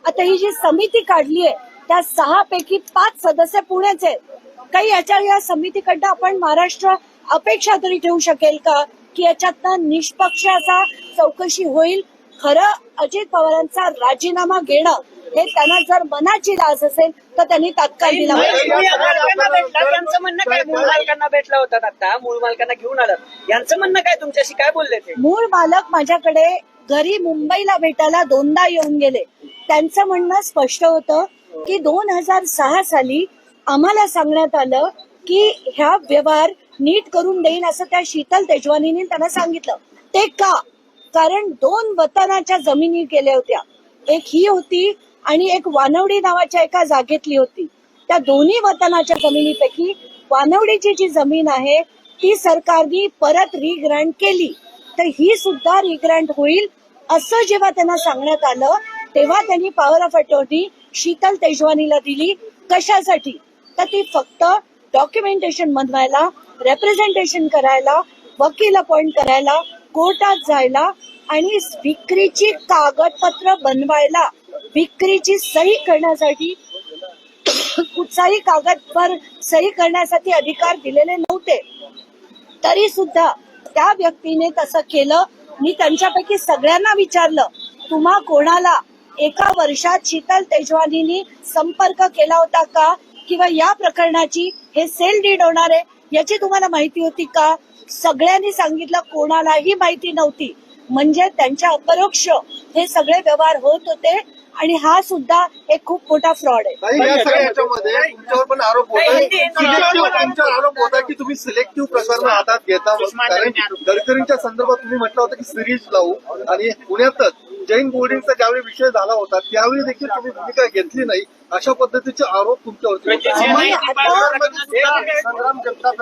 आता ही जी समिती काढली आहे त्या 6 पैकी 5 सदस्य पुण्याचे आहेत. काही या समितीकडनं आपण महाराष्ट्र अपेक्षा तरी ठेवू शकेल का की याच्यातनं निष्पक्ष असा चौकशी होईल? खरं अजित पवारांचा राजीनामा घेणं हे त्यांना जर मनाची लाज असेल तर त्यांनी तात्काळ दिला पाहिजे. यांचं म्हणणं काय? मूळ मालकांना भेटला होता आता, मूळ मालकांना घेऊन आलात, यांचं म्हणणं काय? तुमच्याशी काय बोलले ते? मूळ मालक माझ्याकडे घरी मुंबईला भेटायला 2दा येऊन गेले. त्यांचं म्हणणं स्पष्ट होतं की 2006 साली आम्हाला सांगण्यात आलं की ह्या व्यवहार नीट करून देईन असं त्या शीतल तेजवानीने त्यांना सांगितलं. ते का? कारण 2 वतनाच्या जमिनी केल्या होत्या. एक ही होती आणि एक वानवडी नावाच्या एका जागेतली होती. त्या दोन्ही वतनाच्या जमिनीपैकी वानवडीची जी जमीन आहे ती सरकारने परत रिग्रँट केली. तर ही सुद्धा रिग्रँट होईल असं जेव्हा त्यांना सांगण्यात आलं तेव्हा त्यांनी पॉवर ऑफ अटॉर्नी शीतल तेजवानीला दिली. कशासाठी? तर ती फक्त डॉक्युमेंटेशन बनवायला, रेप्रेझेंटेशन करायला, वकील अपॉइंट करायला, कोर्टात जायला आणि विक्रीची कागदपत्र बनवायला, विक्रीची सही करण्यासाठी कुठचाही कागदवर सही करण्यासाठी अधिकार दिलेले नव्हते. तरी सुद्धा त्या व्यक्तीने तसं केलं. मी त्यांच्यापैकी सगळ्यांना विचारलं तुम्हा कोणाला एका वर्षात शीतल तेजवानींनी संपर्क केला होता का किंवा या प्रकरणाची हे सेल डीड होणार आहे याची तुम्हाला माहिती होती का? सगळ्यांनी सांगितलं कोणालाही माहिती नव्हती. म्हणजे त्यांच्या अपरोक्ष हे सगळे व्यवहार होत होते आणि हा सुद्धा एक खूप मोठा फ्रॉड आहे. या सगळ्याच्यामध्ये तुमच्यावर पण आरोप होता की तुम्ही सिलेक्टिव्ह प्रकरण हातात घेता. कारण गडकरींच्या संदर्भात तुम्ही म्हटलं होतं की सिरीज लावू आणि पुण्यातच जैन बोर्डिंगचा ज्यावेळी विषय झाला होता त्यावेळी देखील तुम्ही भूमिका घेतली नाही. अशा पद्धतीचे आरोप तुमच्यावरती होते. संग्राम जगताप